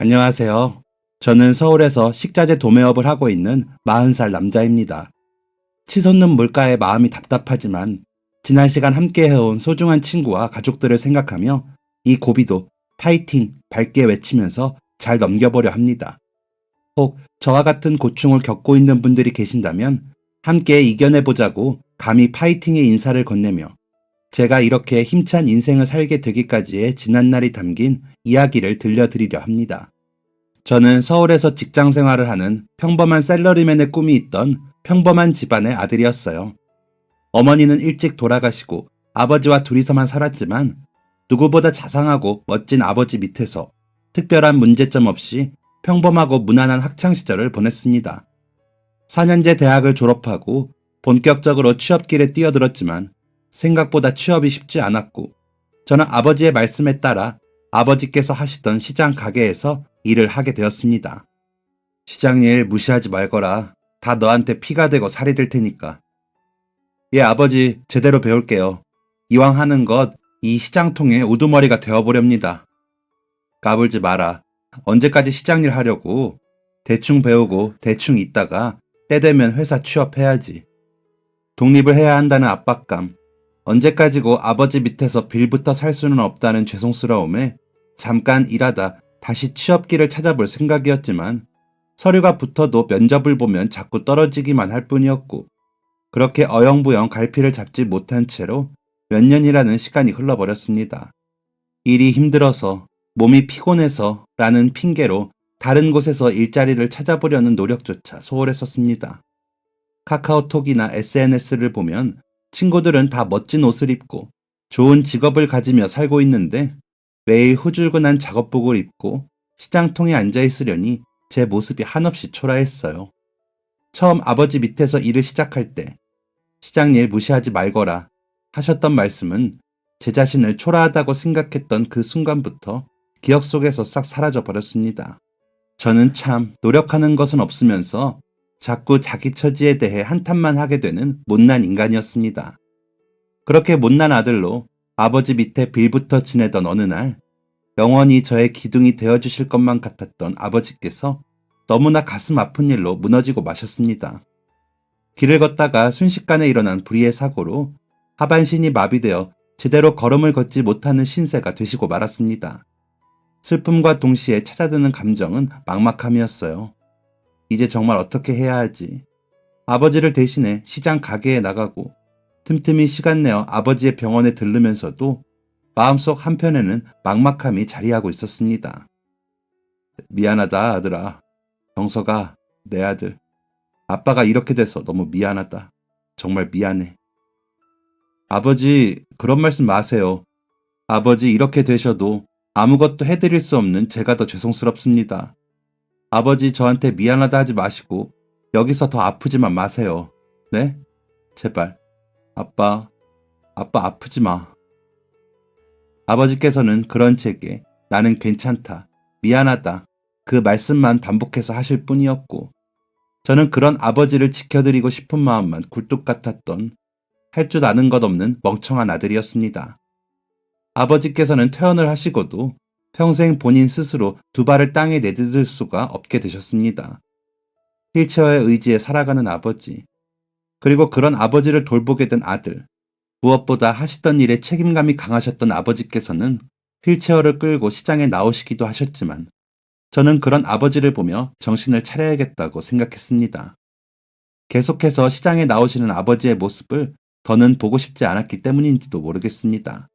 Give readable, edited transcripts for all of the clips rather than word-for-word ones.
안녕하세요. 저는 서울에서 식자재 도매업을 하고 있는 40살 남자입니다. 치솟는 물가에 마음이 답답하지만 지난 시간 함께 해온 소중한 친구와 가족들을 생각하며 이 고비도 파이팅 밝게 외치면서 잘 넘겨보려 합니다. 혹 저와 같은 고충을 겪고 있는 분들이 계신다면 함께 이겨내보자고 감히 파이팅의 인사를 건네며 제가 이렇게 힘찬 인생을 살게 되기까지의 지난날이 담긴 이야기를 들려드리려 합니다. 저는 서울에서 직장 생활을 하는 평범한 샐러리맨의 꿈이 있던 평범한 집안의 아들이었어요. 어머니는 일찍 돌아가시고 아버지와 둘이서만 살았지만 누구보다 자상하고 멋진 아버지 밑에서 특별한 문제점 없이 평범하고 무난한 학창시절을 보냈습니다. 4년제 대학을 졸업하고 본격적으로 취업길에 뛰어들었지만 생각보다 취업이 쉽지 않았고 저는 아버지의 말씀에 따라 아버지께서 하시던 시장 가게에서 일을 하게 되었습니다. 시장 일 무시하지 말거라. 다 너한테 피가 되고 살이 될 테니까. 예, 아버지 제대로 배울게요. 이왕 하는 것 이 시장통에 우두머리가 되어보렵니다. 까불지 마라. 언제까지 시장 일 하려고. 대충 배우고 대충 있다가 때 되면 회사 취업해야지. 독립을 해야 한다는 압박감. 언제까지고 아버지 밑에서 빌부터 살 수는 없다는 죄송스러움에 잠깐 일하다 다시 취업길을 찾아볼 생각이었지만 서류가 붙어도 면접을 보면 자꾸 떨어지기만 할 뿐이었고 그렇게 어영부영 갈피를 잡지 못한 채로 몇 년이라는 시간이 흘러버렸습니다. 일이 힘들어서 몸이 피곤해서 라는 핑계로 다른 곳에서 일자리를 찾아보려는 노력조차 소홀했었습니다. 카카오톡이나 SNS를 보면 친구들은 다 멋진 옷을 입고 좋은 직업을 가지며 살고 있는데 매일 후줄근한 작업복을 입고 시장통에 앉아 있으려니 제 모습이 한없이 초라했어요. 처음 아버지 밑에서 일을 시작할 때 시장 일 무시하지 말거라 하셨던 말씀은 제 자신을 초라하다고 생각했던 그 순간부터 기억 속에서 싹 사라져 버렸습니다. 저는 참 노력하는 것은 없으면서 자꾸 자기 처지에 대해 한탄만 하게 되는 못난 인간이었습니다. 그렇게 못난 아들로 아버지 밑에 빌부터 지내던 어느 날 영원히 저의 기둥이 되어주실 것만 같았던 아버지께서 너무나 가슴 아픈 일로 무너지고 마셨습니다. 길을 걷다가 순식간에 일어난 불의의 사고로 하반신이 마비되어 제대로 걸음을 걷지 못하는 신세가 되시고 말았습니다. 슬픔과 동시에 찾아드는 감정은 막막함이었어요. 이제 정말 어떻게 해야 하지? 아버지를 대신해 시장 가게에 나가고 틈틈이 시간 내어 아버지의 병원에 들르면서도 마음속 한편에는 막막함이 자리하고 있었습니다. 미안하다 아들아. 정서가 내 아들. 아빠가 이렇게 돼서 너무 미안하다. 정말 미안해. 아버지 그런 말씀 마세요. 아버지 이렇게 되셔도 아무것도 해드릴 수 없는 제가 더 죄송스럽습니다. 아버지 저한테 미안하다 하지 마시고 여기서 더 아프지만 마세요. 네? 제발. 아빠 아프지 마. 아버지께서는 그런 제게 나는 괜찮다, 미안하다 그 말씀만 반복해서 하실 뿐이었고 저는 그런 아버지를 지켜드리고 싶은 마음만 굴뚝 같았던 할 줄 아는 것 없는 멍청한 아들이었습니다. 아버지께서는 퇴원을 하시고도 평생 본인 스스로 두 발을 땅에 내디딜 수가 없게 되셨습니다. 휠체어의 의지에 살아가는 아버지, 그리고 그런 아버지를 돌보게 된 아들, 무엇보다 하시던 일에 책임감이 강하셨던 아버지께서는 휠체어를 끌고 시장에 나오시기도 하셨지만 저는 그런 아버지를 보며 정신을 차려야겠다고 생각했습니다. 계속해서 시장에 나오시는 아버지의 모습을 더는 보고 싶지 않았기 때문인지도 모르겠습니다.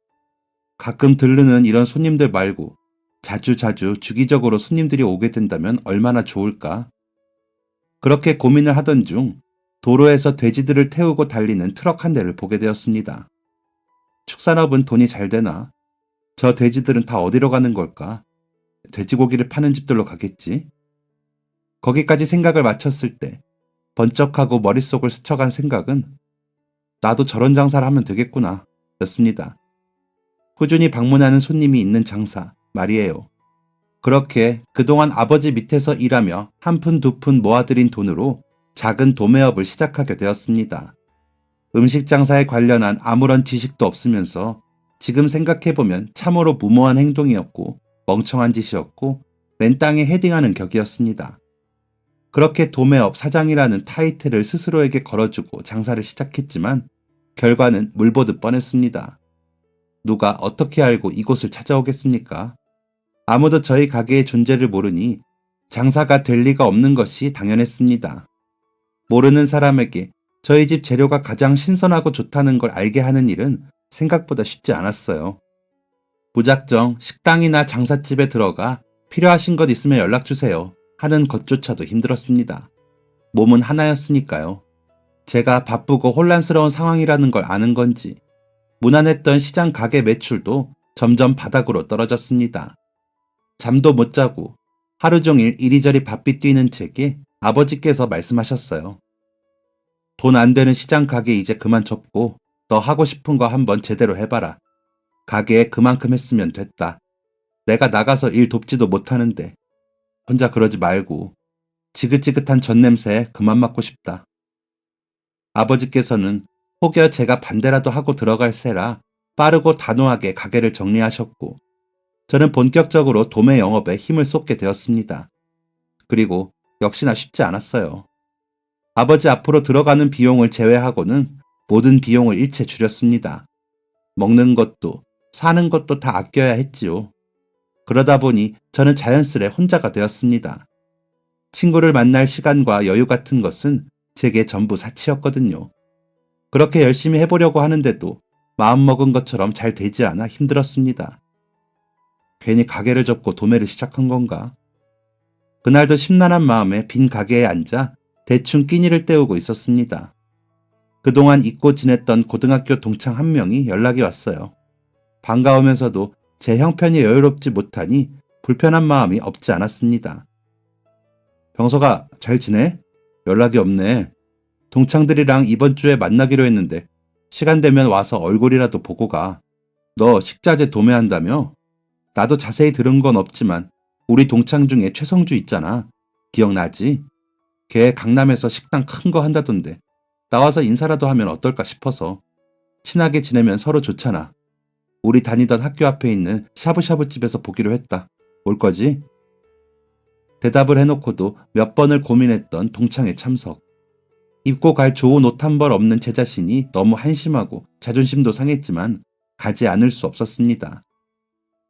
가끔 들르는 이런 손님들 말고 자주자주 주기적으로 손님들이 오게 된다면 얼마나 좋을까? 그렇게 고민을 하던 중 도로에서 돼지들을 태우고 달리는 트럭 한 대를 보게 되었습니다. 축산업은 돈이 잘 되나? 저 돼지들은 다 어디로 가는 걸까? 돼지고기를 파는 집들로 가겠지? 거기까지 생각을 마쳤을 때 번쩍하고 머릿속을 스쳐간 생각은 나도 저런 장사를 하면 되겠구나 였습니다. 꾸준히 방문하는 손님이 있는 장사 말이에요. 그렇게 그동안 아버지 밑에서 일하며 한 푼 두 푼 모아들인 돈으로 작은 도매업을 시작하게 되었습니다. 음식 장사에 관련한 아무런 지식도 없으면서 지금 생각해보면 참으로 무모한 행동이었고 멍청한 짓이었고 맨땅에 헤딩하는 격이었습니다. 그렇게 도매업 사장이라는 타이틀을 스스로에게 걸어주고 장사를 시작했지만 결과는 물 보듯 뻔했습니다. 누가 어떻게 알고 이곳을 찾아오겠습니까? 아무도 저희 가게의 존재를 모르니 장사가 될 리가 없는 것이 당연했습니다. 모르는 사람에게 저희 집 재료가 가장 신선하고 좋다는 걸 알게 하는 일은 생각보다 쉽지 않았어요. 무작정 식당이나 장삿집에 들어가 필요하신 것 있으면 연락주세요 하는 것조차도 힘들었습니다. 몸은 하나였으니까요. 제가 바쁘고 혼란스러운 상황이라는 걸 아는 건지 무난했던 시장 가게 매출도 점점 바닥으로 떨어졌습니다. 잠도 못 자고 하루 종일 이리저리 바삐 뛰는 제게 아버지께서 말씀하셨어요. 돈 안 되는 시장 가게 이제 그만 접고 너 하고 싶은 거 한번 제대로 해봐라. 가게에 그만큼 했으면 됐다. 내가 나가서 일 돕지도 못하는데 혼자 그러지 말고 지긋지긋한 젖냄새 그만 맡고 싶다. 아버지께서는 혹여 제가 반대라도 하고 들어갈 새라 빠르고 단호하게 가게를 정리하셨고 저는 본격적으로 도매 영업에 힘을 쏟게 되었습니다. 그리고 역시나 쉽지 않았어요. 아버지 앞으로 들어가는 비용을 제외하고는 모든 비용을 일체 줄였습니다. 먹는 것도 사는 것도 다 아껴야 했지요. 그러다 보니 저는 자연스레 혼자가 되었습니다. 친구를 만날 시간과 여유 같은 것은 제게 전부 사치였거든요. 그렇게 열심히 해보려고 하는데도 마음먹은 것처럼 잘 되지 않아 힘들었습니다. 괜히 가게를 접고 도매를 시작한 건가? 그날도 심란한 마음에 빈 가게에 앉아 대충 끼니를 때우고 있었습니다. 그동안 잊고 지냈던 고등학교 동창 한 명이 연락이 왔어요. 반가우면서도 제 형편이 여유롭지 못하니 불편한 마음이 없지 않았습니다. 병서가 잘 지내? 연락이 없네. 동창들이랑 이번 주에 만나기로 했는데 시간 되면 와서 얼굴이라도 보고 가. 너 식자재 도매한다며? 나도 자세히 들은 건 없지만 우리 동창 중에 최성주 있잖아. 기억나지? 걔 강남에서 식당 큰 거 한다던데 나와서 인사라도 하면 어떨까 싶어서. 친하게 지내면 서로 좋잖아. 우리 다니던 학교 앞에 있는 샤브샤브 집에서 보기로 했다. 올 거지? 대답을 해놓고도 몇 번을 고민했던 동창회 참석. 입고 갈 좋은 옷 한 벌 없는 제 자신이 너무 한심하고 자존심도 상했지만 가지 않을 수 없었습니다.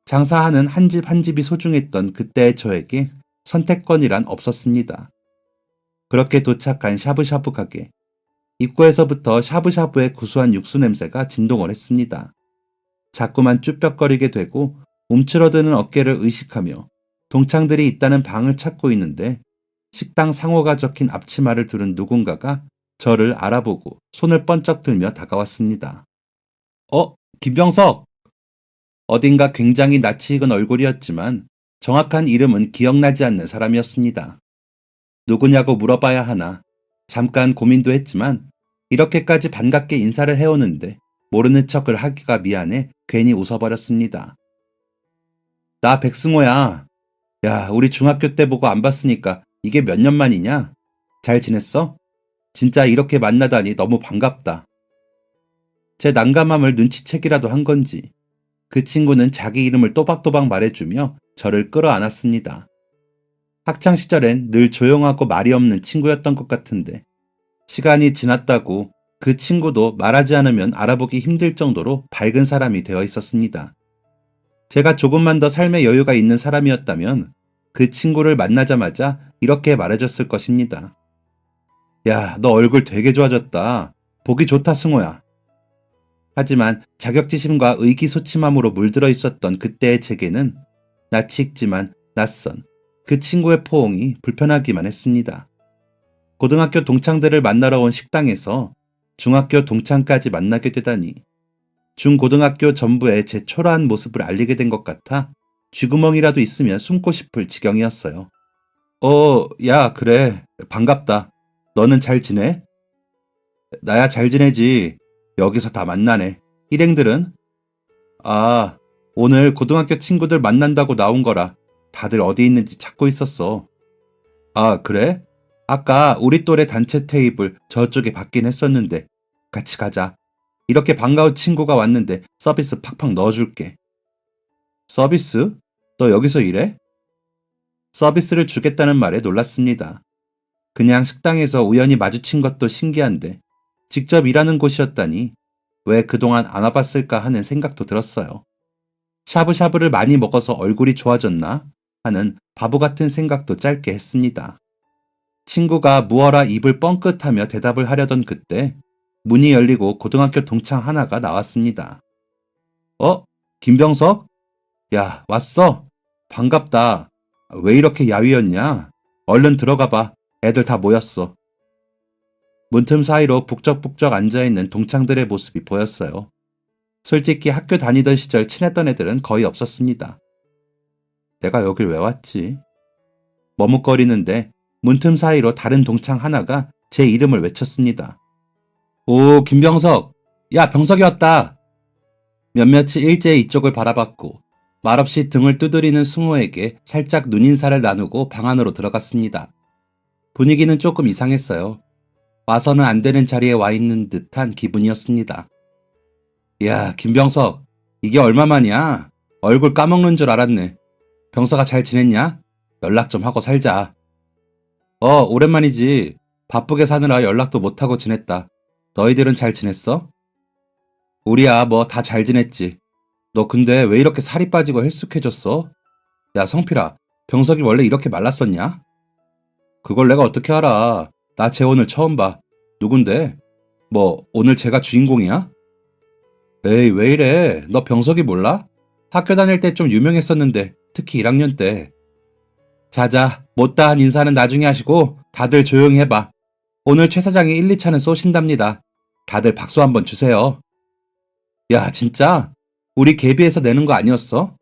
장사하는 한 집 한 집이 소중했던 그때의 저에게 선택권이란 없었습니다. 그렇게 도착한 샤브샤브 가게. 입구에서부터 샤브샤브의 구수한 육수 냄새가 진동을 했습니다. 자꾸만 쭈뼛거리게 되고 움츠러드는 어깨를 의식하며 동창들이 있다는 방을 찾고 있는데 식당 상호가 적힌 앞치마를 두른 누군가가 저를 알아보고 손을 번쩍 들며 다가왔습니다. 김병석! 어딘가 굉장히 낯이 익은 얼굴이었지만 정확한 이름은 기억나지 않는 사람이었습니다. 누구냐고 물어봐야 하나 잠깐 고민도 했지만 이렇게까지 반갑게 인사를 해오는데 모르는 척을 하기가 미안해 괜히 웃어버렸습니다. 나 백승호야. 야, 우리 중학교 때 보고 안 봤으니까 이게 몇 년 만이냐? 잘 지냈어? 진짜 이렇게 만나다니 너무 반갑다. 제 난감함을 눈치채기라도 한 건지 그 친구는 자기 이름을 또박또박 말해주며 저를 끌어안았습니다. 학창시절엔 늘 조용하고 말이 없는 친구였던 것 같은데 시간이 지났다고 그 친구도 말하지 않으면 알아보기 힘들 정도로 밝은 사람이 되어 있었습니다. 제가 조금만 더 삶의 여유가 있는 사람이었다면 그 친구를 만나자마자 이렇게 말해줬을 것입니다. 야, 너 얼굴 되게 좋아졌다. 보기 좋다, 승호야. 하지만 자격지심과 의기소침함으로 물들어 있었던 그때의 제게는 낯이 익지만 낯선 그 친구의 포옹이 불편하기만 했습니다. 고등학교 동창들을 만나러 온 식당에서 중학교 동창까지 만나게 되다니 중고등학교 전부에 제 초라한 모습을 알리게 된 것 같아 쥐구멍이라도 있으면 숨고 싶을 지경이었어요. 야, 그래. 반갑다. 너는 잘 지내? 나야 잘 지내지. 여기서 다 만나네. 일행들은? 아, 오늘 고등학교 친구들 만난다고 나온 거라 다들 어디 있는지 찾고 있었어. 아, 그래? 아까 우리 또래 단체 테이블 저쪽에 받긴 했었는데 같이 가자. 이렇게 반가운 친구가 왔는데 서비스 팍팍 넣어줄게. 서비스? 너 여기서 일해? 서비스를 주겠다는 말에 놀랐습니다. 그냥 식당에서 우연히 마주친 것도 신기한데 직접 일하는 곳이었다니 왜 그동안 안 와봤을까 하는 생각도 들었어요. 샤브샤브를 많이 먹어서 얼굴이 좋아졌나 하는 바보 같은 생각도 짧게 했습니다. 친구가 무어라 입을 뻥끗하며 대답을 하려던 그때 문이 열리고 고등학교 동창 하나가 나왔습니다. 어? 김병석? 야, 왔어? 반갑다. 왜 이렇게 야위었냐? 얼른 들어가 봐. 애들 다 모였어. 문틈 사이로 북적북적 앉아있는 동창들의 모습이 보였어요. 솔직히 학교 다니던 시절 친했던 애들은 거의 없었습니다. 내가 여길 왜 왔지? 머뭇거리는데 문틈 사이로 다른 동창 하나가 제 이름을 외쳤습니다. 오, 김병석! 야, 병석이 왔다! 몇몇이 일제히 이쪽을 바라봤고 말없이 등을 두드리는 승호에게 살짝 눈인사를 나누고 방 안으로 들어갔습니다. 분위기는 조금 이상했어요. 와서는 안 되는 자리에 와 있는 듯한 기분이었습니다. 야, 김병석, 이게 얼마만이야? 얼굴 까먹는 줄 알았네. 병석아 잘 지냈냐? 연락 좀 하고 살자. 오랜만이지. 바쁘게 사느라 연락도 못하고 지냈다. 너희들은 잘 지냈어? 우리야 뭐 다 잘 지냈지. 너 근데 왜 이렇게 살이 빠지고 헬쑥해졌어? 야, 성필아, 병석이 원래 이렇게 말랐었냐? 그걸 내가 어떻게 알아. 나 쟤 오늘 처음 봐. 누군데? 뭐 오늘 쟤가 주인공이야? 에이, 왜 이래? 너 병석이 몰라? 학교 다닐 때 좀 유명했었는데, 특히 1학년 때. 자자, 못다한 인사는 나중에 하시고 다들 조용히 해봐. 오늘 최 사장이 1, 2차는 쏘신답니다. 다들 박수 한번 주세요. 야, 진짜? 우리 계비해서 내는 거 아니었어?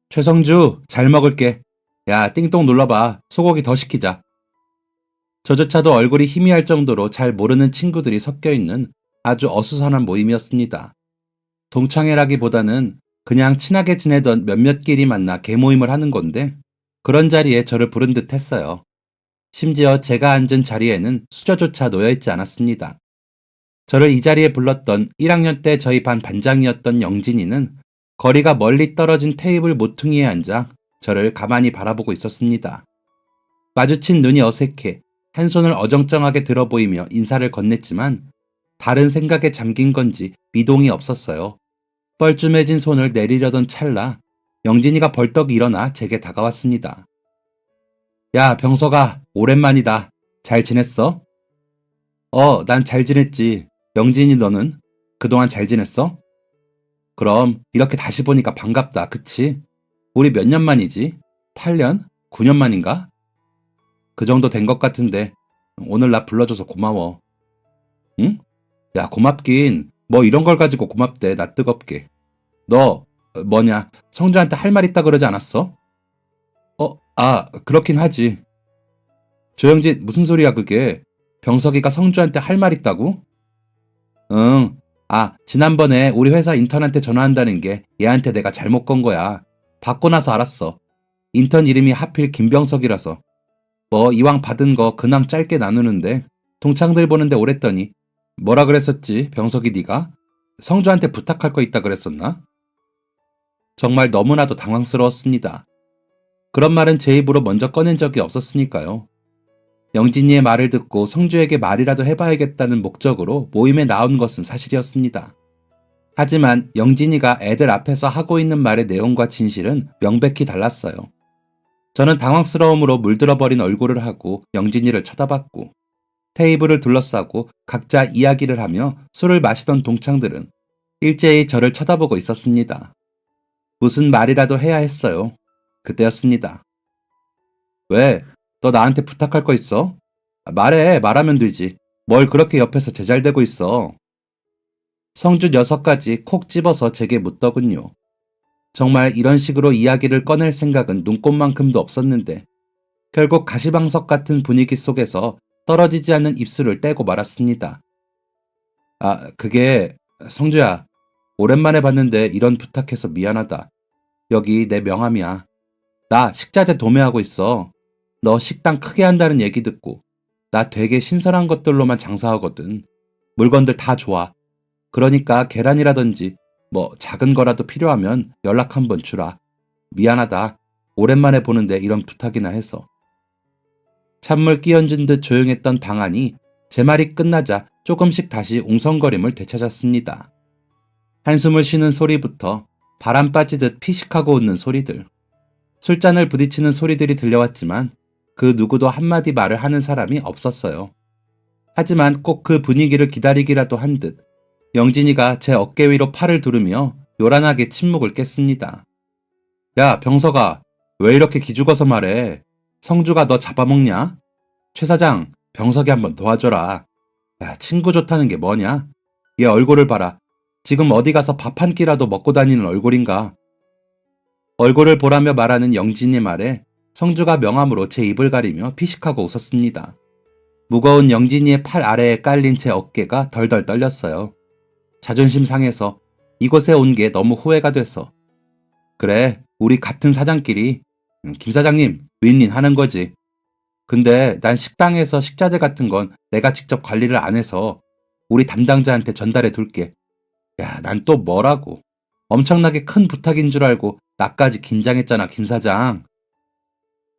최성주, 잘 먹을게. 야, 띵동 눌러봐. 소고기 더 시키자. 저조차도 얼굴이 희미할 정도로 잘 모르는 친구들이 섞여 있는 아주 어수선한 모임이었습니다. 동창회라기보다는 그냥 친하게 지내던 몇몇끼리 만나 개모임을 하는 건데 그런 자리에 저를 부른 듯 했어요. 심지어 제가 앉은 자리에는 수저조차 놓여있지 않았습니다. 저를 이 자리에 불렀던 1학년 때 저희 반 반장이었던 영진이는 거리가 멀리 떨어진 테이블 모퉁이에 앉아 저를 가만히 바라보고 있었습니다. 마주친 눈이 어색해 한 손을 어정쩡하게 들어 보이며 인사를 건넸지만 다른 생각에 잠긴 건지 미동이 없었어요. 뻘쭘해진 손을 내리려던 찰나 영진이가 벌떡 일어나 제게 다가왔습니다. 야, 병석아, 오랜만이다. 잘 지냈어? 난 잘 지냈지. 영진이 너는? 그동안 잘 지냈어? 그럼 이렇게 다시 보니까 반갑다, 그치? 우리 몇 년 만이지? 8년? 9년 만인가? 그 정도 된 것 같은데 오늘 나 불러줘서 고마워. 응? 야, 고맙긴 뭐 이런 걸 가지고 고맙대. 나 뜨겁게. 너 성주한테 할 말 있다 그러지 않았어? 그렇긴 하지. 조영진, 무슨 소리야 그게? 병석이가 성주한테 할 말 있다고? 응. 지난번에 우리 회사 인턴한테 전화한다는 게 얘한테 내가 잘못 건 거야. 받고 나서 알았어. 인턴 이름이 하필 김병석이라서. 뭐 이왕 받은 거 근황 짧게 나누는데 동창들 보는데 오랬더니 뭐라 그랬었지, 병석이 네가? 성주한테 부탁할 거 있다 그랬었나? 정말 너무나도 당황스러웠습니다. 그런 말은 제 입으로 먼저 꺼낸 적이 없었으니까요. 영진이의 말을 듣고 성주에게 말이라도 해봐야겠다는 목적으로 모임에 나온 것은 사실이었습니다. 하지만 영진이가 애들 앞에서 하고 있는 말의 내용과 진실은 명백히 달랐어요. 저는 당황스러움으로 물들어버린 얼굴을 하고 영진이를 쳐다봤고 테이블을 둘러싸고 각자 이야기를 하며 술을 마시던 동창들은 일제히 저를 쳐다보고 있었습니다. 무슨 말이라도 해야 했어요. 그때였습니다. 왜? 너 나한테 부탁할 거 있어? 말해, 말하면 되지. 뭘 그렇게 옆에서 제잘대고 있어. 성주 녀석까지 콕 집어서 제게 묻더군요. 정말 이런 식으로 이야기를 꺼낼 생각은 눈꼽만큼도 없었는데 결국 가시방석 같은 분위기 속에서 떨어지지 않는 입술을 떼고 말았습니다. 그게 성주야, 오랜만에 봤는데 이런 부탁해서 미안하다. 여기 내 명함이야. 나 식자재 도매하고 있어. 너 식당 크게 한다는 얘기 듣고 나 되게 신선한 것들로만 장사하거든. 물건들 다 좋아. 그러니까 계란이라든지 뭐 작은 거라도 필요하면 연락 한번 주라. 미안하다. 오랜만에 보는데 이런 부탁이나 해서. 찬물 끼얹은 듯 조용했던 방 안이 제 말이 끝나자 조금씩 다시 웅성거림을 되찾았습니다. 한숨을 쉬는 소리부터 바람 빠지듯 피식하고 웃는 소리들. 술잔을 부딪히는 소리들이 들려왔지만 그 누구도 한마디 말을 하는 사람이 없었어요. 하지만 꼭 그 분위기를 기다리기라도 한 듯 영진이가 제 어깨 위로 팔을 두르며 요란하게 침묵을 깼습니다. 야, 병석아, 왜 이렇게 기죽어서 말해? 성주가 너 잡아먹냐? 최 사장, 병석이 한번 도와줘라. 야, 친구 좋다는 게 뭐냐? 얘 얼굴을 봐라. 지금 어디 가서 밥 한 끼라도 먹고 다니는 얼굴인가? 얼굴을 보라며 말하는 영진이 말에 성주가 명함으로 제 입을 가리며 피식하고 웃었습니다. 무거운 영진이의 팔 아래에 깔린 제 어깨가 덜덜 떨렸어요. 자존심 상해서 이곳에 온 게 너무 후회가 돼서. 그래, 우리 같은 사장끼리 김 사장님 윈윈 하는 거지. 근데 난 식당에서 식자재 같은 건 내가 직접 관리를 안 해서 우리 담당자한테 전달해 둘게. 야, 난 또 뭐라고. 엄청나게 큰 부탁인 줄 알고 나까지 긴장했잖아, 김 사장.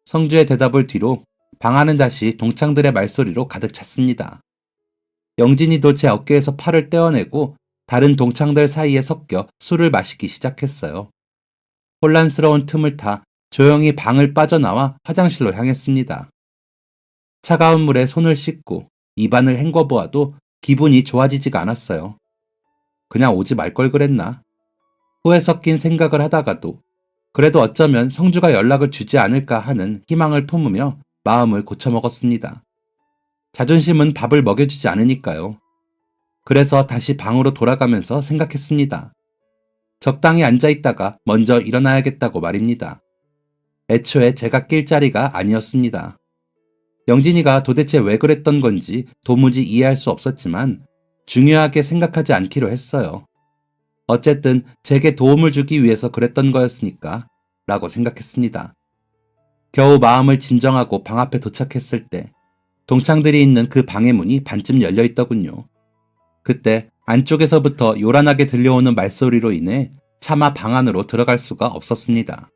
성주의 대답을 뒤로 방 안은 다시 동창들의 말소리로 가득 찼습니다. 영진이도 제 어깨에서 팔을 떼어내고 다른 동창들 사이에 섞여 술을 마시기 시작했어요. 혼란스러운 틈을 타 조용히 방을 빠져나와 화장실로 향했습니다. 차가운 물에 손을 씻고 입안을 헹궈보아도 기분이 좋아지지가 않았어요. 그냥 오지 말 걸 그랬나? 후회 섞인 생각을 하다가도 그래도 어쩌면 성주가 연락을 주지 않을까 하는 희망을 품으며 마음을 고쳐먹었습니다. 자존심은 밥을 먹여주지 않으니까요. 그래서 다시 방으로 돌아가면서 생각했습니다. 적당히 앉아있다가 먼저 일어나야겠다고 말입니다. 애초에 제가 낄 자리가 아니었습니다. 영진이가 도대체 왜 그랬던 건지 도무지 이해할 수 없었지만 중요하게 생각하지 않기로 했어요. 어쨌든 제게 도움을 주기 위해서 그랬던 거였으니까 라고 생각했습니다. 겨우 마음을 진정하고 방 앞에 도착했을 때 동창들이 있는 그 방의 문이 반쯤 열려 있더군요. 그때 안쪽에서부터 요란하게 들려오는 말소리로 인해 차마 방 안으로 들어갈 수가 없었습니다.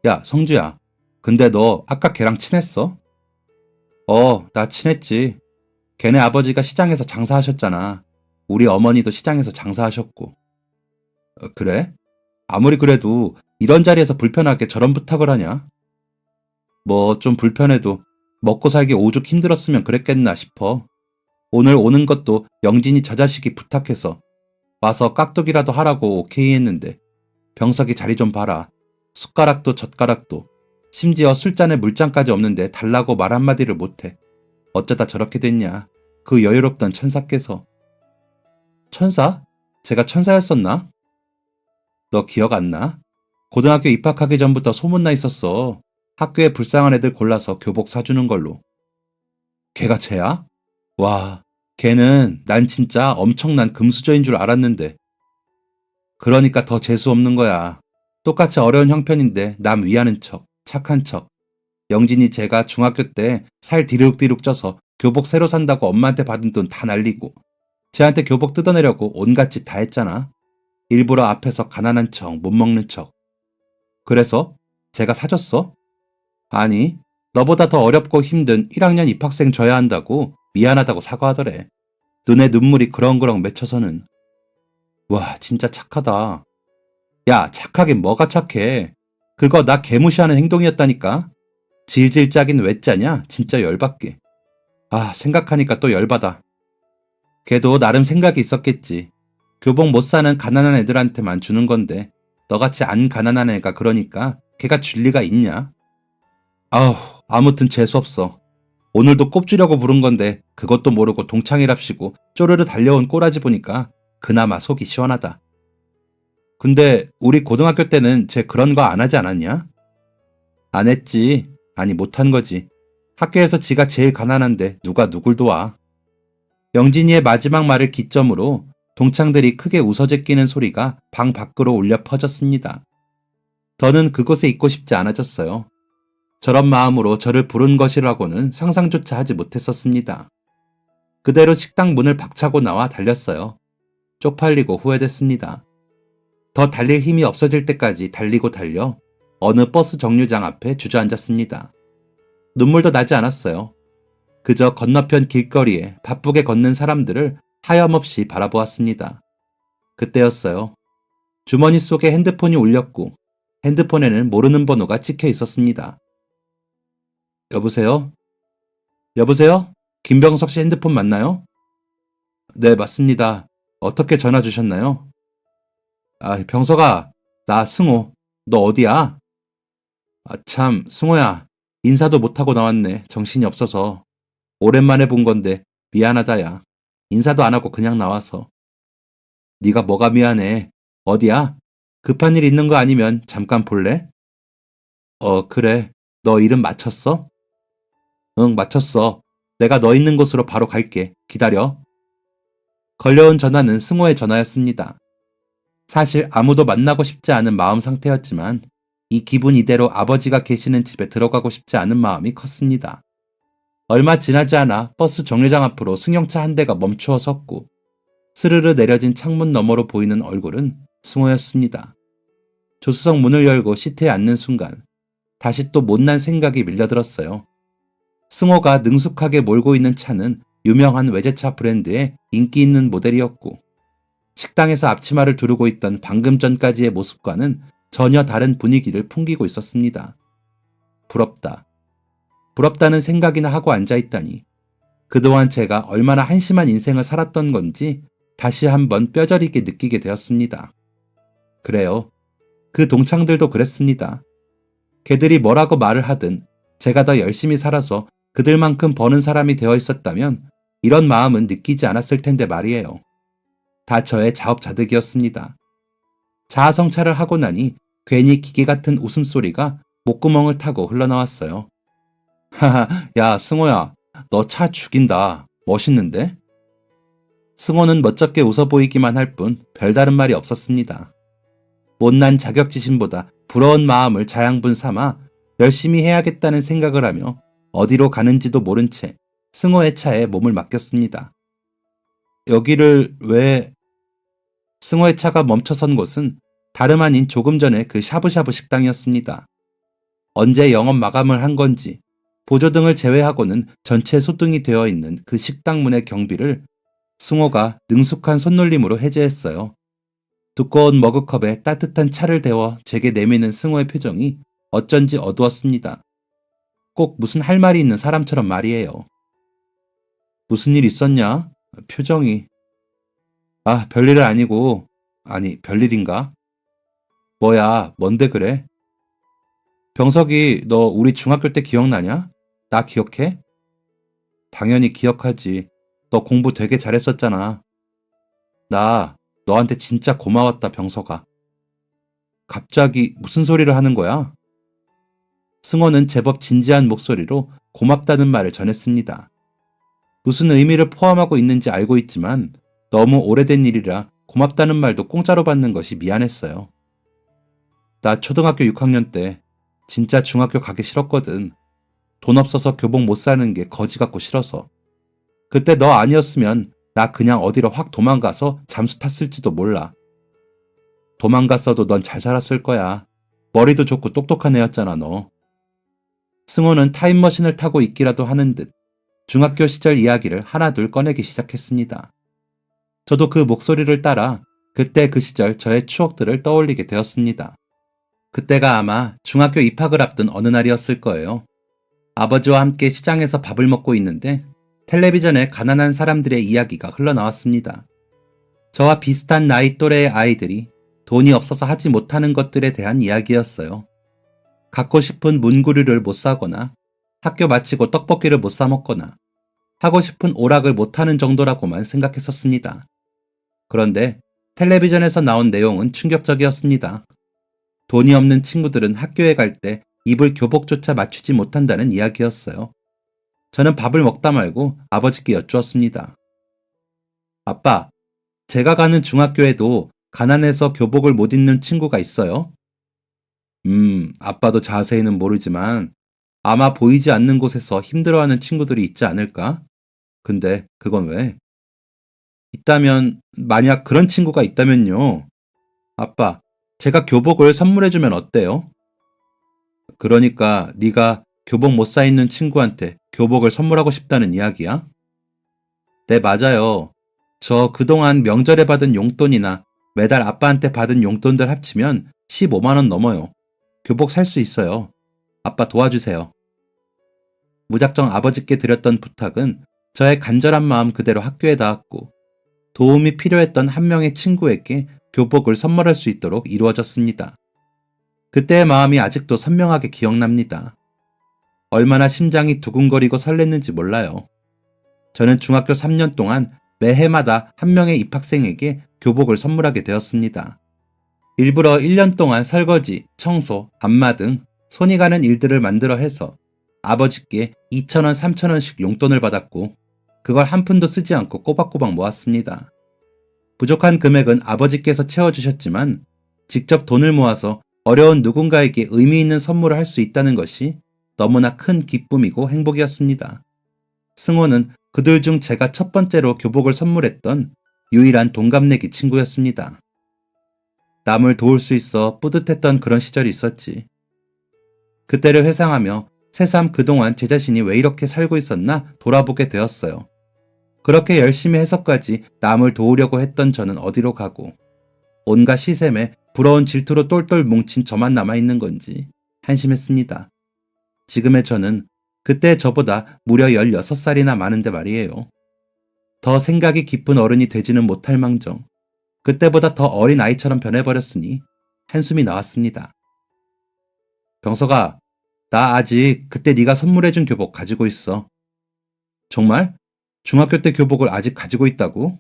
야, 성주야. 근데 너 아까 걔랑 친했어? 나 친했지. 걔네 아버지가 시장에서 장사하셨잖아. 우리 어머니도 시장에서 장사하셨고. 그래? 아무리 그래도 이런 자리에서 불편하게 저런 부탁을 하냐? 뭐 좀 불편해도 먹고 살기 오죽 힘들었으면 그랬겠나 싶어. 오늘 오는 것도 영진이 저 자식이 부탁해서 와서 깍두기라도 하라고 오케이 했는데 병석이 자리 좀 봐라. 숟가락도 젓가락도 심지어 술잔에 물잔까지 없는데 달라고 말 한마디를 못해. 어쩌다 저렇게 됐냐. 그 여유롭던 천사께서. 천사? 제가 천사였었나? 너 기억 안 나? 고등학교 입학하기 전부터 소문나 있었어. 학교에 불쌍한 애들 골라서 교복 사주는 걸로. 걔가 쟤야? 와, 걔는 난 진짜 엄청난 금수저인 줄 알았는데. 그러니까 더 재수 없는 거야. 똑같이 어려운 형편인데 남 위하는 척, 착한 척. 영진이 제가 중학교 때 살 디룩디룩 쪄서 교복 새로 산다고 엄마한테 받은 돈 다 날리고 쟤한테 교복 뜯어내려고 온갖 짓 다 했잖아. 일부러 앞에서 가난한 척, 못 먹는 척. 그래서 제가 사줬어? 아니, 너보다 더 어렵고 힘든 1학년 입학생 줘야 한다고 미안하다고 사과하더래. 눈에 눈물이 그렁그렁 맺혀서는. 와, 진짜 착하다. 야, 착하긴 뭐가 착해. 그거 나 개무시하는 행동이었다니까. 질질 짜긴 왜 짜냐? 진짜 열받게. 아, 생각하니까 또 열받아. 걔도 나름 생각이 있었겠지. 교복 못 사는 가난한 애들한테만 주는 건데 너같이 안 가난한 애가 그러니까 걔가 줄 리가 있냐? 아우, 아무튼 재수없어. 오늘도 꼽주려고 부른 건데 그것도 모르고 동창이랍시고 쪼르르 달려온 꼬라지 보니까 그나마 속이 시원하다. 근데 우리 고등학교 때는 쟤 그런 거 안 하지 않았냐? 안 했지. 아니, 못한 거지. 학교에서 지가 제일 가난한데 누가 누굴 도와. 영진이의 마지막 말을 기점으로 동창들이 크게 웃어 제끼는 소리가 방 밖으로 울려 퍼졌습니다. 더는 그곳에 있고 싶지 않아졌어요. 저런 마음으로 저를 부른 것이라고는 상상조차 하지 못했었습니다. 그대로 식당 문을 박차고 나와 달렸어요. 쪽팔리고 후회됐습니다. 더 달릴 힘이 없어질 때까지 달리고 달려 어느 버스 정류장 앞에 주저앉았습니다. 눈물도 나지 않았어요. 그저 건너편 길거리에 바쁘게 걷는 사람들을 하염없이 바라보았습니다. 그때였어요. 주머니 속에 핸드폰이 울렸고 핸드폰에는 모르는 번호가 찍혀 있었습니다. 여보세요? 여보세요? 김병석 씨 핸드폰 맞나요? 네, 맞습니다. 어떻게 전화 주셨나요? 아, 병석아, 나 승호. 너 어디야? 아, 참, 승호야. 인사도 못하고 나왔네. 정신이 없어서. 오랜만에 본 건데 미안하다, 야. 인사도 안 하고 그냥 나와서. 네가 뭐가 미안해. 어디야? 급한 일 있는 거 아니면 잠깐 볼래? 그래. 너 이름 맞췄어? 응, 맞췄어. 내가 너 있는 곳으로 바로 갈게. 기다려. 걸려온 전화는 승호의 전화였습니다. 사실 아무도 만나고 싶지 않은 마음 상태였지만 이 기분 이대로 아버지가 계시는 집에 들어가고 싶지 않은 마음이 컸습니다. 얼마 지나지 않아 버스 정류장 앞으로 승용차 한 대가 멈추어 섰고 스르르 내려진 창문 너머로 보이는 얼굴은 승호였습니다. 조수석 문을 열고 시트에 앉는 순간 다시 또 못난 생각이 밀려들었어요. 승호가 능숙하게 몰고 있는 차는 유명한 외제차 브랜드의 인기 있는 모델이었고 식당에서 앞치마를 두르고 있던 방금 전까지의 모습과는 전혀 다른 분위기를 풍기고 있었습니다. 부럽다. 부럽다는 생각이나 하고 앉아있다니 그동안 제가 얼마나 한심한 인생을 살았던 건지 다시 한번 뼈저리게 느끼게 되었습니다. 그래요. 그 동창들도 그랬습니다. 걔들이 뭐라고 말을 하든 제가 더 열심히 살아서 그들만큼 버는 사람이 되어 있었다면 이런 마음은 느끼지 않았을 텐데 말이에요. 다 저의 자업자득이었습니다. 자아성찰을 하고 나니 괜히 기계 같은 웃음소리가 목구멍을 타고 흘러나왔어요. 하하, 야, 승호야, 너 차 죽인다. 멋있는데? 승호는 멋쩍게 웃어 보이기만 할 뿐 별다른 말이 없었습니다. 못난 자격지심보다 부러운 마음을 자양분 삼아 열심히 해야겠다는 생각을 하며 어디로 가는지도 모른 채 승호의 차에 몸을 맡겼습니다. 여기를 왜... 승호의 차가 멈춰선 곳은 다름 아닌 조금 전에 그 샤브샤브 식당이었습니다. 언제 영업 마감을 한 건지 보조등을 제외하고는 전체 소등이 되어 있는 그 식당 문의 경비를 승호가 능숙한 손놀림으로 해제했어요. 두꺼운 머그컵에 따뜻한 차를 데워 제게 내미는 승호의 표정이 어쩐지 어두웠습니다. 꼭 무슨 할 말이 있는 사람처럼 말이에요. 무슨 일 있었냐? 표정이... 아, 별일은 아니고... 아니, 별일인가? 뭐야, 뭔데 그래? 병석이 너 우리 중학교 때 기억나냐? 나 기억해? 당연히 기억하지. 너 공부 되게 잘했었잖아. 나 너한테 진짜 고마웠다, 병석아. 갑자기 무슨 소리를 하는 거야? 승호는 제법 진지한 목소리로 고맙다는 말을 전했습니다. 무슨 의미를 포함하고 있는지 알고 있지만 너무 오래된 일이라 고맙다는 말도 공짜로 받는 것이 미안했어요. 나 초등학교 6학년 때 진짜 중학교 가기 싫었거든. 돈 없어서 교복 못 사는 게 거지 같고 싫어서. 그때 너 아니었으면 나 그냥 어디로 확 도망가서 잠수 탔을지도 몰라. 도망갔어도 넌 잘 살았을 거야. 머리도 좋고 똑똑한 애였잖아, 너. 승호는 타임머신을 타고 있기라도 하는 듯 중학교 시절 이야기를 하나둘 꺼내기 시작했습니다. 저도 그 목소리를 따라 그때 그 시절 저의 추억들을 떠올리게 되었습니다. 그때가 아마 중학교 입학을 앞둔 어느 날이었을 거예요. 아버지와 함께 시장에서 밥을 먹고 있는데 텔레비전에 가난한 사람들의 이야기가 흘러나왔습니다. 저와 비슷한 나이 또래의 아이들이 돈이 없어서 하지 못하는 것들에 대한 이야기였어요. 갖고 싶은 문구류를 못 사거나 학교 마치고 떡볶이를 못 사 먹거나 하고 싶은 오락을 못하는 정도라고만 생각했었습니다. 그런데 텔레비전에서 나온 내용은 충격적이었습니다. 돈이 없는 친구들은 학교에 갈 때 입을 교복조차 맞추지 못한다는 이야기였어요. 저는 밥을 먹다 말고 아버지께 여쭈었습니다. 아빠, 제가 가는 중학교에도 가난해서 교복을 못 입는 친구가 있어요? 아빠도 자세히는 모르지만 아마 보이지 않는 곳에서 힘들어하는 친구들이 있지 않을까? 근데 그건 왜? 있다면, 만약 그런 친구가 있다면요. 아빠, 제가 교복을 선물해주면 어때요? 그러니까 네가 교복 못 사 입는 친구한테 교복을 선물하고 싶다는 이야기야? 네, 맞아요. 저 그동안 명절에 받은 용돈이나 매달 아빠한테 받은 용돈들 합치면 15만 원 넘어요. 교복 살 수 있어요. 아빠 도와주세요. 무작정 아버지께 드렸던 부탁은 저의 간절한 마음 그대로 학교에 닿았고 도움이 필요했던 한 명의 친구에게 교복을 선물할 수 있도록 이루어졌습니다. 그때의 마음이 아직도 선명하게 기억납니다. 얼마나 심장이 두근거리고 설렜는지 몰라요. 저는 중학교 3년 동안 매해마다 한 명의 입학생에게 교복을 선물하게 되었습니다. 일부러 1년 동안 설거지, 청소, 안마 등 손이 가는 일들을 만들어 해서 아버지께 2,000원, 3,000원씩 용돈을 받았고 그걸 한 푼도 쓰지 않고 꼬박꼬박 모았습니다. 부족한 금액은 아버지께서 채워주셨지만 직접 돈을 모아서 어려운 누군가에게 의미 있는 선물을 할 수 있다는 것이 너무나 큰 기쁨이고 행복이었습니다. 승호는 그들 중 제가 첫 번째로 교복을 선물했던 유일한 동갑내기 친구였습니다. 남을 도울 수 있어 뿌듯했던 그런 시절이 있었지. 그때를 회상하며 새삼 그동안 제 자신이 왜 이렇게 살고 있었나 돌아보게 되었어요. 그렇게 열심히 해서까지 남을 도우려고 했던 저는 어디로 가고 온갖 시샘에 부러운 질투로 똘똘 뭉친 저만 남아있는 건지 한심했습니다. 지금의 저는 그때 저보다 무려 16살이나 많은데 말이에요. 더 생각이 깊은 어른이 되지는 못할 망정 그때보다 더 어린 아이처럼 변해버렸으니 한숨이 나왔습니다. 병석아, 나 아직 그때 네가 선물해준 교복 가지고 있어. 정말? 중학교 때 교복을 아직 가지고 있다고?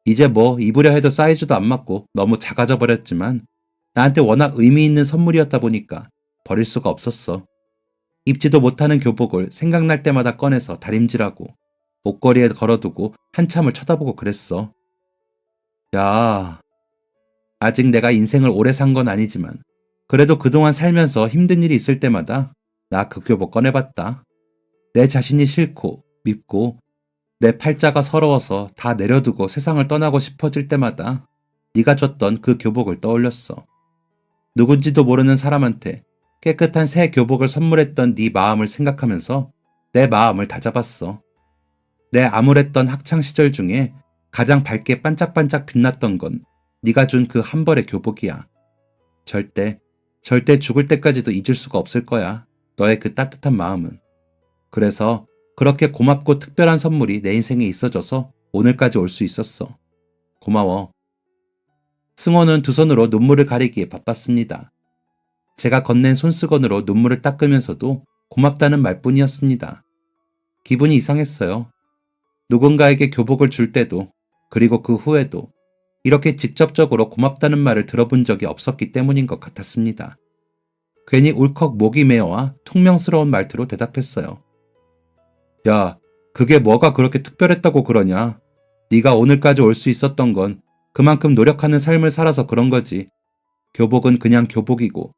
이제 뭐 입으려 해도 사이즈도 안 맞고 너무 작아져 버렸지만 나한테 워낙 의미 있는 선물이었다 보니까 버릴 수가 없었어. 입지도 못하는 교복을 생각날 때마다 꺼내서 다림질하고 옷걸이에 걸어두고 한참을 쳐다보고 그랬어. 야, 아직 내가 인생을 오래 산 건 아니지만 그래도 그동안 살면서 힘든 일이 있을 때마다 나 그 교복 꺼내봤다. 내 자신이 싫고 밉고 내 팔자가 서러워서 다 내려두고 세상을 떠나고 싶어질 때마다 네가 줬던 그 교복을 떠올렸어. 누군지도 모르는 사람한테 깨끗한 새 교복을 선물했던 네 마음을 생각하면서 내 마음을 다잡았어. 내 암울했던 학창시절 중에 가장 밝게 반짝반짝 빛났던 건 네가 준 그 한 벌의 교복이야. 절대 죽을 때까지도 잊을 수가 없을 거야. 너의 그 따뜻한 마음은. 그래서 그렇게 고맙고 특별한 선물이 내 인생에 있어져서 오늘까지 올 수 있었어. 고마워. 승호는 두 손으로 눈물을 가리기에 바빴습니다. 제가 건넨 손수건으로 눈물을 닦으면서도 고맙다는 말뿐이었습니다. 기분이 이상했어요. 누군가에게 교복을 줄 때도 그리고 그 후에도 이렇게 직접적으로 고맙다는 말을 들어본 적이 없었기 때문인 것 같았습니다. 괜히 울컥 목이 메어와 퉁명스러운 말투로 대답했어요. 야, 그게 뭐가 그렇게 특별했다고 그러냐? 네가 오늘까지 올 수 있었던 건 그만큼 노력하는 삶을 살아서 그런 거지. 교복은 그냥 교복이고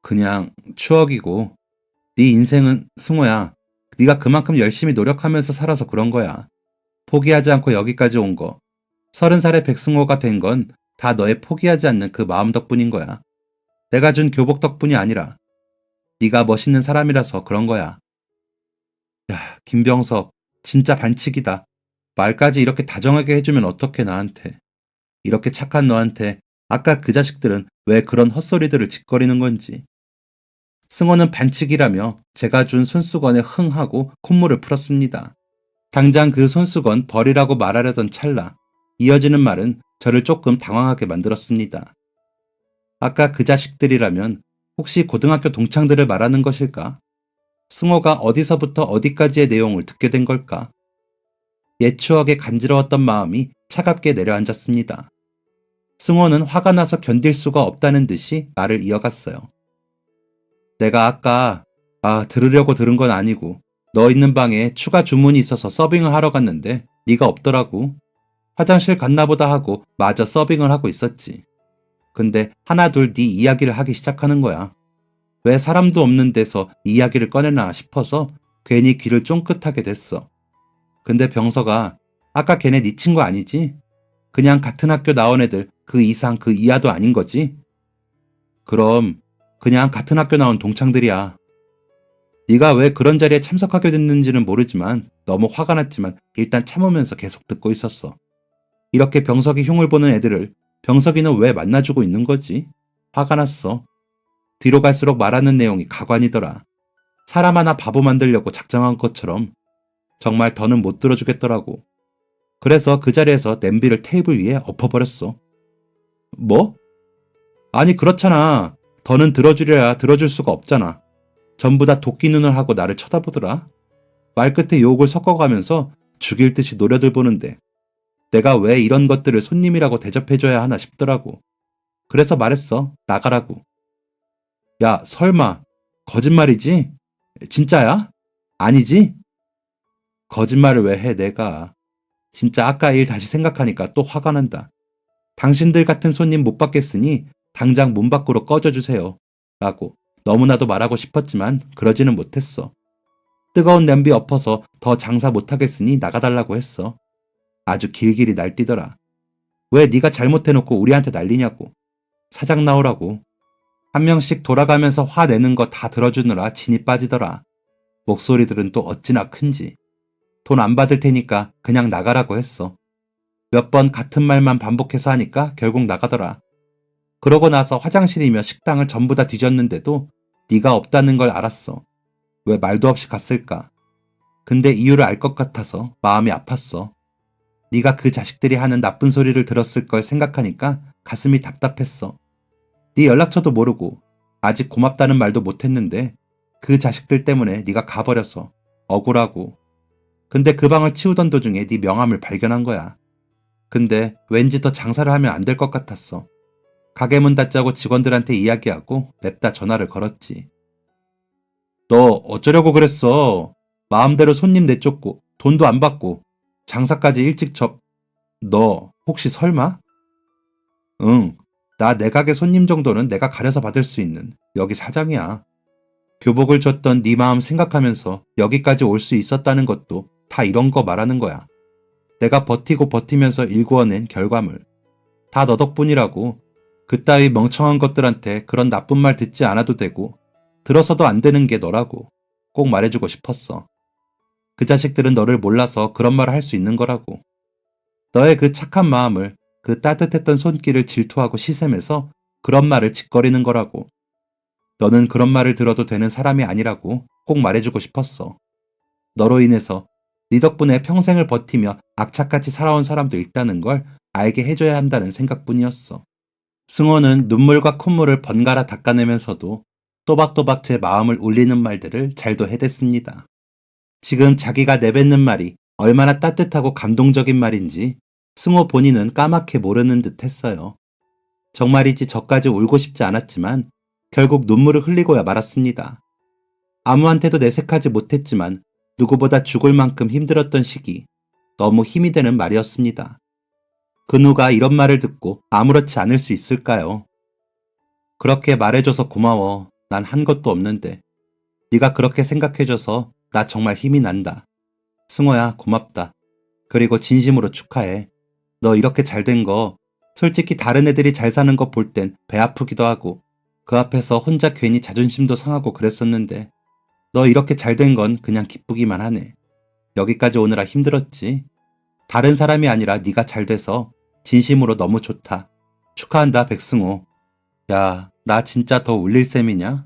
그냥 추억이고 네 인생은 승호야. 네가 그만큼 열심히 노력하면서 살아서 그런 거야. 포기하지 않고 여기까지 온 거. 30살의 백승호가 된 건 다 너의 포기하지 않는 그 마음 덕분인 거야. 내가 준 교복 덕분이 아니라 네가 멋있는 사람이라서 그런 거야. 야, 김병석, 진짜 반칙이다. 말까지 이렇게 다정하게 해주면 어떡해 나한테. 이렇게 착한 너한테 아까 그 자식들은 왜 그런 헛소리들을 짓거리는 건지. 승호는 반칙이라며 제가 준 손수건에 흥하고 콧물을 풀었습니다. 당장 그 손수건 버리라고 말하려던 찰나 이어지는 말은 저를 조금 당황하게 만들었습니다. 아까 그 자식들이라면 혹시 고등학교 동창들을 말하는 것일까? 승호가 어디서부터 어디까지의 내용을 듣게 된 걸까? 옛 추억에 간지러웠던 마음이 차갑게 내려앉았습니다. 승호는 화가 나서 견딜 수가 없다는 듯이 말을 이어갔어요. 내가 아까 들으려고 들은 건 아니고 너 있는 방에 추가 주문이 있어서 서빙을 하러 갔는데 네가 없더라고. 화장실 갔나 보다 하고 마저 서빙을 하고 있었지. 근데 하나둘 네 이야기를 하기 시작하는 거야. 왜 사람도 없는 데서 이야기를 꺼내나 싶어서 괜히 귀를 쫑긋하게 됐어. 근데 병서가 아까 걔네 네 친구 아니지? 그냥 같은 학교 나온 애들 그 이상 그 이하도 아닌 거지? 그럼 그냥 같은 학교 나온 동창들이야. 네가 왜 그런 자리에 참석하게 됐는지는 모르지만 너무 화가 났지만 일단 참으면서 계속 듣고 있었어. 이렇게 병석이 흉을 보는 애들을 병석이는 왜 만나주고 있는 거지? 화가 났어. 뒤로 갈수록 말하는 내용이 가관이더라. 사람 하나 바보 만들려고 작정한 것처럼 정말 더는 못 들어주겠더라고. 그래서 그 자리에서 냄비를 테이블 위에 엎어버렸어. 뭐? 아니 그렇잖아. 더는 들어주려야 들어줄 수가 없잖아. 전부 다 도끼 눈을 하고 나를 쳐다보더라. 말끝에 욕을 섞어가면서 죽일 듯이 노려들 보는데 내가 왜 이런 것들을 손님이라고 대접해줘야 하나 싶더라고. 그래서 말했어. 나가라고. 야, 설마 거짓말이지? 진짜야? 아니지? 거짓말을 왜 해, 내가. 진짜 아까 일 다시 생각하니까 또 화가 난다. 당신들 같은 손님 못 받겠으니 당장 문 밖으로 꺼져주세요. 라고 너무나도 말하고 싶었지만 그러지는 못했어. 뜨거운 냄비 엎어서 더 장사 못하겠으니 나가달라고 했어. 아주 길길이 날뛰더라. 왜 네가 잘못해놓고 우리한테 난리냐고. 사장 나오라고. 한 명씩 돌아가면서 화내는 거 다 들어주느라 진이 빠지더라. 목소리들은 또 어찌나 큰지. 돈 안 받을 테니까 그냥 나가라고 했어. 몇 번 같은 말만 반복해서 하니까 결국 나가더라. 그러고 나서 화장실이며 식당을 전부 다 뒤졌는데도 네가 없다는 걸 알았어. 왜 말도 없이 갔을까? 근데 이유를 알 것 같아서 마음이 아팠어. 네가 그 자식들이 하는 나쁜 소리를 들었을 걸 생각하니까 가슴이 답답했어. 네 연락처도 모르고 아직 고맙다는 말도 못했는데 그 자식들 때문에 네가 가버려서 억울하고. 근데 그 방을 치우던 도중에 네 명함을 발견한 거야. 근데 왠지 더 장사를 하면 안 될 것 같았어. 가게 문 닫자고 직원들한테 이야기하고 냅다 전화를 걸었지. 너 어쩌려고 그랬어? 마음대로 손님 내쫓고 돈도 안 받고 장사까지 일찍 너 혹시 설마? 응, 나 내 가게 손님 정도는 내가 가려서 받을 수 있는 여기 사장이야. 교복을 줬던 네 마음 생각하면서 여기까지 올 수 있었다는 것도 다 이런 거 말하는 거야. 내가 버티고 버티면서 일구어낸 결과물. 다 너 덕분이라고. 그따위 멍청한 것들한테 그런 나쁜 말 듣지 않아도 되고 들어서도 안 되는 게 너라고 꼭 말해주고 싶었어. 그 자식들은 너를 몰라서 그런 말을 할 수 있는 거라고. 너의 그 착한 마음을, 그 따뜻했던 손길을 질투하고 시샘해서 그런 말을 짓거리는 거라고. 너는 그런 말을 들어도 되는 사람이 아니라고 꼭 말해주고 싶었어. 너로 인해서 네 덕분에 평생을 버티며 악착같이 살아온 사람도 있다는 걸 알게 해줘야 한다는 생각뿐이었어. 승호는 눈물과 콧물을 번갈아 닦아내면서도 또박또박 제 마음을 울리는 말들을 잘도 해댔습니다. 지금 자기가 내뱉는 말이 얼마나 따뜻하고 감동적인 말인지 승호 본인은 까맣게 모르는 듯 했어요. 정말이지 저까지 울고 싶지 않았지만 결국 눈물을 흘리고야 말았습니다. 아무한테도 내색하지 못했지만 누구보다 죽을 만큼 힘들었던 시기, 너무 힘이 되는 말이었습니다. 그 누가 이런 말을 듣고 아무렇지 않을 수 있을까요? 그렇게 말해줘서 고마워. 난 한 것도 없는데. 네가 그렇게 생각해줘서 나 정말 힘이 난다. 승호야, 고맙다. 그리고 진심으로 축하해. 너 이렇게 잘 된 거 솔직히 다른 애들이 잘 사는 거 볼 땐 배 아프기도 하고 그 앞에서 혼자 괜히 자존심도 상하고 그랬었는데 너 이렇게 잘 된 건 그냥 기쁘기만 하네. 여기까지 오느라 힘들었지. 다른 사람이 아니라 네가 잘 돼서 진심으로 너무 좋다. 축하한다, 백승호. 야, 나 진짜 더 울릴 셈이냐?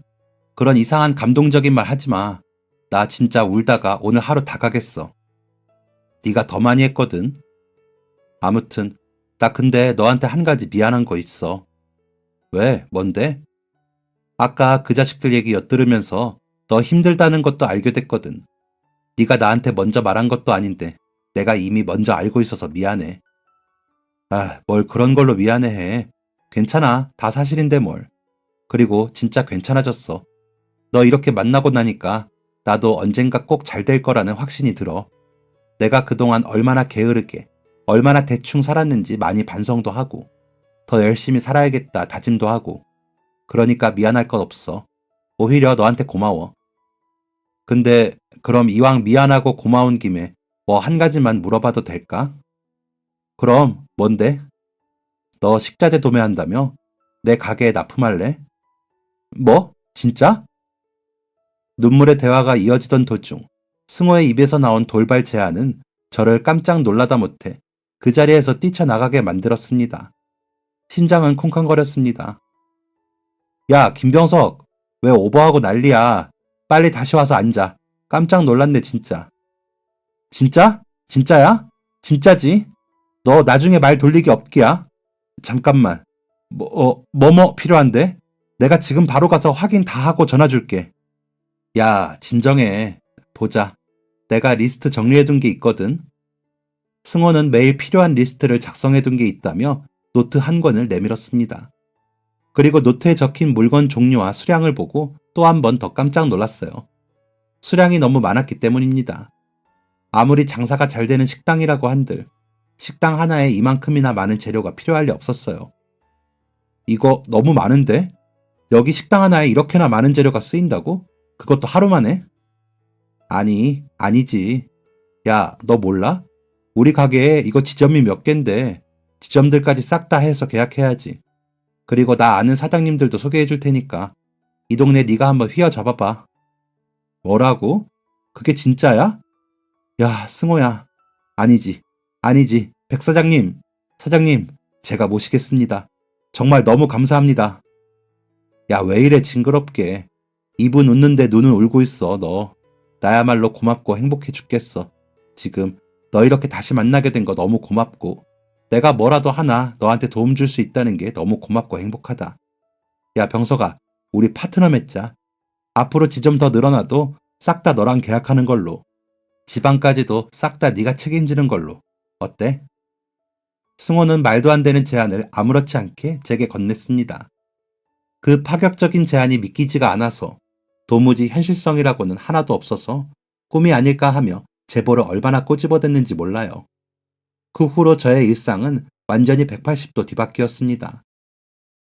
그런 이상한 감동적인 말 하지 마. 나 진짜 울다가 오늘 하루 다 가겠어. 네가 더 많이 했거든. 아무튼 나 근데 너한테 한 가지 미안한 거 있어. 왜? 뭔데? 아까 그 자식들 얘기 엿들으면서 너 힘들다는 것도 알게 됐거든. 네가 나한테 먼저 말한 것도 아닌데 내가 이미 먼저 알고 있어서 미안해. 아, 뭘 그런 걸로 미안해해. 괜찮아. 다 사실인데 뭘. 그리고 진짜 괜찮아졌어. 너 이렇게 만나고 나니까 나도 언젠가 꼭 잘 될 거라는 확신이 들어. 내가 그동안 얼마나 게으르게, 얼마나 대충 살았는지 많이 반성도 하고, 더 열심히 살아야겠다 다짐도 하고, 그러니까 미안할 것 없어. 오히려 너한테 고마워. 근데 그럼 이왕 미안하고 고마운 김에 뭐 한 가지만 물어봐도 될까? 그럼 뭔데? 너 식자재 도매한다며? 내 가게에 납품할래? 뭐? 진짜? 눈물의 대화가 이어지던 도중 승호의 입에서 나온 돌발 제안은 저를 깜짝 놀라다 못해 그 자리에서 뛰쳐나가게 만들었습니다. 심장은 쿵쾅거렸습니다. 야, 김병석, 왜 오버하고 난리야? 빨리 다시 와서 앉아. 깜짝 놀랐네, 진짜. 진짜? 진짜야? 진짜지? 너 나중에 말 돌리기 없기야? 잠깐만. 뭐뭐 필요한데? 내가 지금 바로 가서 확인 다 하고 전화 줄게. 야, 진정해. 보자. 내가 리스트 정리해둔 게 있거든. 승호는 매일 필요한 리스트를 작성해둔 게 있다며 노트 한 권을 내밀었습니다. 그리고 노트에 적힌 물건 종류와 수량을 보고 또 한 번 더 깜짝 놀랐어요. 수량이 너무 많았기 때문입니다. 아무리 장사가 잘 되는 식당이라고 한들 식당 하나에 이만큼이나 많은 재료가 필요할 리 없었어요. 이거 너무 많은데? 여기 식당 하나에 이렇게나 많은 재료가 쓰인다고? 그것도 하루 만에? 아니지. 야, 너 몰라? 우리 가게에 이거 지점이 몇 갠데 지점들까지 싹 다 해서 계약해야지. 그리고 나 아는 사장님들도 소개해 줄 테니까 이 동네 네가 한번 휘어잡아봐. 뭐라고? 그게 진짜야? 야, 승호야. 아니지. 백 사장님, 제가 모시겠습니다. 정말 너무 감사합니다. 야, 왜 이래 징그럽게. 입은 웃는데 눈은 울고 있어, 너. 나야말로 고맙고 행복해 죽겠어. 지금 너 이렇게 다시 만나게 된 거 너무 고맙고 내가 뭐라도 하나 너한테 도움 줄 수 있다는 게 너무 고맙고 행복하다. 야, 병석아, 우리 파트너 맺자. 앞으로 지점 더 늘어나도 싹 다 너랑 계약하는 걸로. 지방까지도 싹 다 네가 책임지는 걸로. 어때? 승호는 말도 안 되는 제안을 아무렇지 않게 제게 건넸습니다. 그 파격적인 제안이 믿기지가 않아서 도무지 현실성이라고는 하나도 없어서 꿈이 아닐까 하며 제보를 얼마나 꼬집어댔는지 몰라요. 그 후로 저의 일상은 완전히 180도 뒤바뀌었습니다.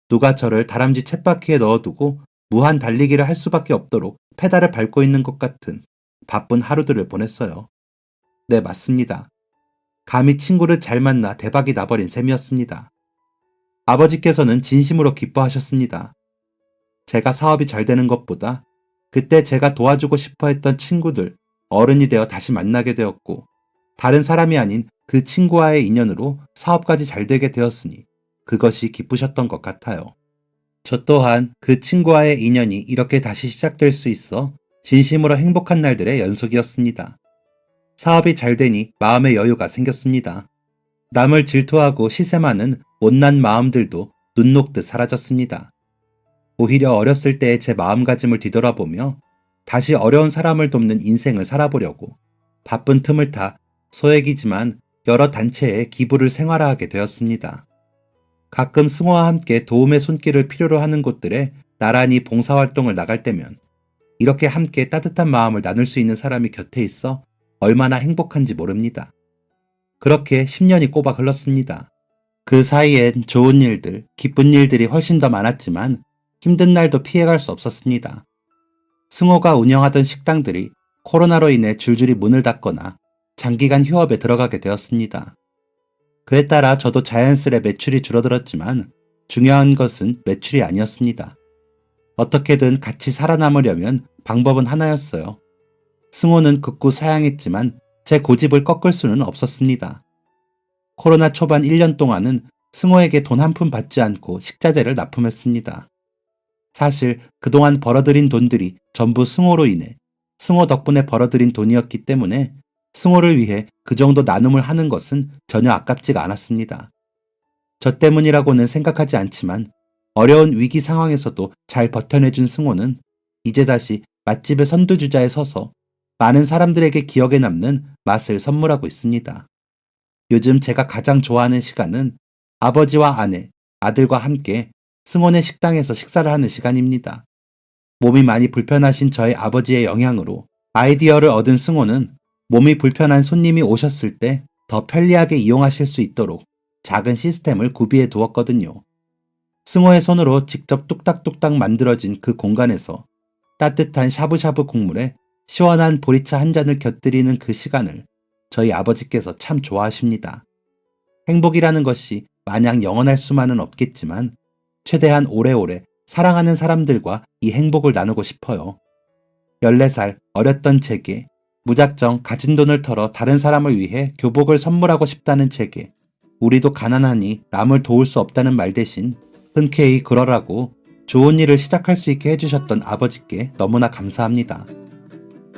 누가 저를 다람쥐 쳇바퀴에 넣어두고 무한 달리기를 할 수밖에 없도록 페달을 밟고 있는 것 같은 바쁜 하루들을 보냈어요. 네, 맞습니다. 감히 친구를 잘 만나 대박이 나버린 셈이었습니다. 아버지께서는 진심으로 기뻐하셨습니다. 제가 사업이 잘 되는 것보다 그때 제가 도와주고 싶어 했던 친구들, 어른이 되어 다시 만나게 되었고 다른 사람이 아닌 그 친구와의 인연으로 사업까지 잘 되게 되었으니 그것이 기쁘셨던 것 같아요. 저 또한 그 친구와의 인연이 이렇게 다시 시작될 수 있어 진심으로 행복한 날들의 연속이었습니다. 사업이 잘 되니 마음의 여유가 생겼습니다. 남을 질투하고 시샘하는 못난 마음들도 눈 녹듯 사라졌습니다. 오히려 어렸을 때의 제 마음가짐을 뒤돌아보며 다시 어려운 사람을 돕는 인생을 살아보려고 바쁜 틈을 타 소액이지만 여러 단체에 기부를 생활화하게 되었습니다. 가끔 승호와 함께 도움의 손길을 필요로 하는 곳들에 나란히 봉사활동을 나갈 때면 이렇게 함께 따뜻한 마음을 나눌 수 있는 사람이 곁에 있어 얼마나 행복한지 모릅니다. 그렇게 10년이 꼬박 흘렀습니다. 그 사이엔 좋은 일들, 기쁜 일들이 훨씬 더 많았지만 힘든 날도 피해갈 수 없었습니다. 승호가 운영하던 식당들이 코로나로 인해 줄줄이 문을 닫거나 장기간 휴업에 들어가게 되었습니다. 그에 따라 저도 자연스레 매출이 줄어들었지만 중요한 것은 매출이 아니었습니다. 어떻게든 같이 살아남으려면 방법은 하나였어요. 승호는 극구 사양했지만 제 고집을 꺾을 수는 없었습니다. 코로나 초반 1년 동안은 승호에게 돈 한 푼 받지 않고 식자재를 납품했습니다. 사실 그동안 벌어들인 돈들이 전부 승호로 인해 승호 덕분에 벌어들인 돈이었기 때문에 승호를 위해 그 정도 나눔을 하는 것은 전혀 아깝지가 않았습니다. 저 때문이라고는 생각하지 않지만 어려운 위기 상황에서도 잘 버텨내준 승호는 이제 다시 맛집의 선두주자에 서서 많은 사람들에게 기억에 남는 맛을 선물하고 있습니다. 요즘 제가 가장 좋아하는 시간은 아버지와 아내, 아들과 함께 승호네 식당에서 식사를 하는 시간입니다. 몸이 많이 불편하신 저희 아버지의 영향으로 아이디어를 얻은 승호는 몸이 불편한 손님이 오셨을 때 더 편리하게 이용하실 수 있도록 작은 시스템을 구비해 두었거든요. 승호의 손으로 직접 뚝딱뚝딱 만들어진 그 공간에서 따뜻한 샤브샤브 국물에 시원한 보리차 한 잔을 곁들이는 그 시간을 저희 아버지께서 참 좋아하십니다. 행복이라는 것이 마냥 영원할 수만은 없겠지만 최대한 오래오래 사랑하는 사람들과 이 행복을 나누고 싶어요. 14살 어렸던 제게 무작정 가진 돈을 털어 다른 사람을 위해 교복을 선물하고 싶다는 제게 우리도 가난하니 남을 도울 수 없다는 말 대신 흔쾌히 그러라고 좋은 일을 시작할 수 있게 해주셨던 아버지께 너무나 감사합니다.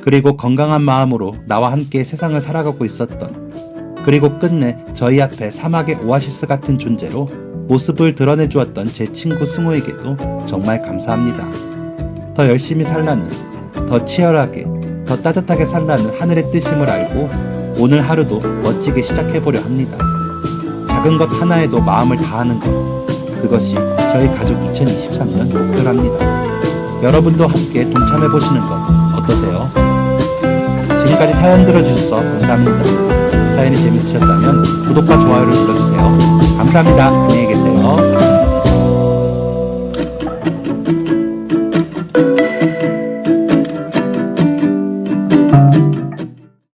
그리고 건강한 마음으로 나와 함께 세상을 살아가고 있었던, 그리고 끝내 저희 앞에 사막의 오아시스 같은 존재로 모습을 드러내 주었던 제 친구 승우에게도 정말 감사합니다. 더 열심히 살라는, 더 치열하게, 더 따뜻하게 살라는 하늘의 뜻임을 알고 오늘 하루도 멋지게 시작해보려 합니다. 작은 것 하나에도 마음을 다하는 것, 그것이 저희 가족 2023년 목표랍니다. 여러분도 함께 동참해보시는 것 어떠세요? 지금까지 사연 들어주셔서 감사합니다. 사연이 재밌으셨다면 구독과 좋아요를 눌러주세요. 감사합니다. 안녕히 계세요.